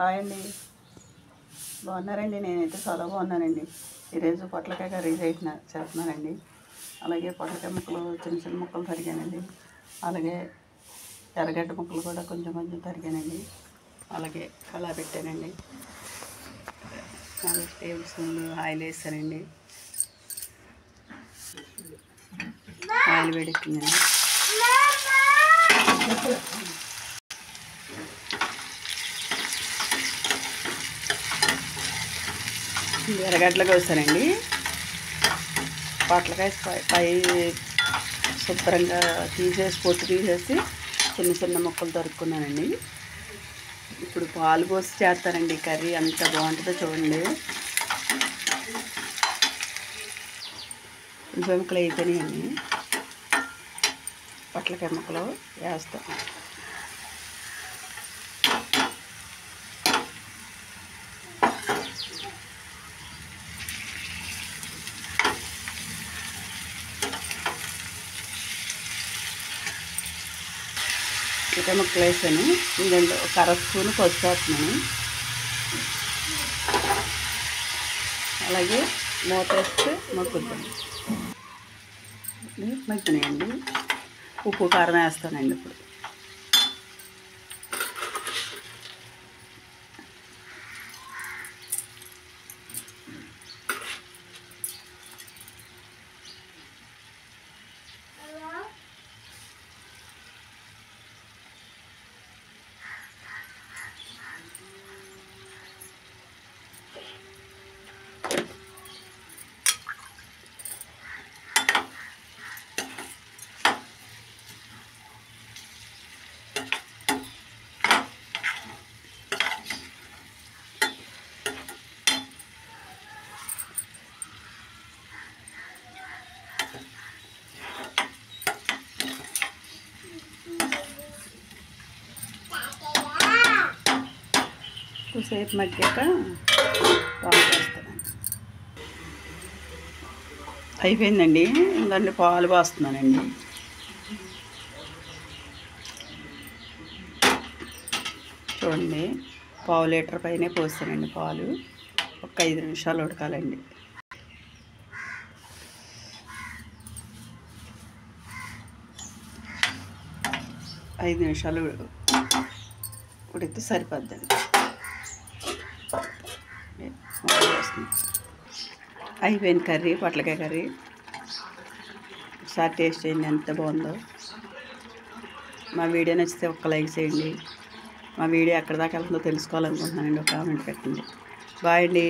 Hi అండి, బాగున్నారండి? నేనైతే చాలా బాగున్నానండి. ఈరోజు పొట్లకాయ కర్రీ చేస్తున్నానండి. అలాగే పొట్లకాయ ముక్కలు చిన్న చిన్న ముక్కలు తరిగానండి. అలాగే ఎర్రగడ్డ ముక్కలు కూడా కొంచెం కొంచెం తరిగానండి. అలాగే కలా పెట్టానండి. 4 టేబుల్ స్పూన్లు ఆయిల్ వేసానండి. ఆయిల్ వేడెక్కిందండి. ఎర్రగడ్డలు కోసానండి. పొట్లకాయ పై శుభ్రంగా తీసేసి పొట్టు తీసేసి చిన్న చిన్న ముక్కలు తరుక్కున్నానండి. ఇప్పుడు పాలు పోసి చేస్తానండి. కర్రీ అంత బాగుంటుందో చూడండి. ఉల్లిపాయ ముక్కలు అయిపోయినాయండి. పొట్లకాయ ముక్కలు వేస్తాను. ఉల్లిపాయ ముక్కలు వేసాను. ఇందులో ఒక 1/2 స్పూన్ పసుపు వేస్తున్నాను. అలాగే మూత వేస్తే మగ్గుద్దండి. మగ్గినాయండి. ఉప్పు కారం వేస్తానండి. ఇప్పుడు సేపు మగ్గాక పాలు పోస్తానండి. అయిపోయిందండి. ఇంకండి పాలు పోస్తున్నానండి. చూడండి, 1/2 లీటర్ పైనే పోస్తానండి పాలు. ఒక 5 నిమిషాలు ఉడకాలండి. ఐదు నిమిషాలు ఉడికితే సరిపోద్దండి. అయిపోయింది కర్రీ, పొట్లకాయ కర్రీ. ఒకసారి టేస్ట్ చేయండి ఎంత బాగుందో. మా వీడియో నచ్చితే ఒక్క లైక్ చేయండి. మా వీడియో ఎక్కడి దాకా వెళ్తుందో తెలుసుకోవాలనుకుంటున్నానండి. ఒక కామెంట్ పెట్టండి. బాయ్ అండి.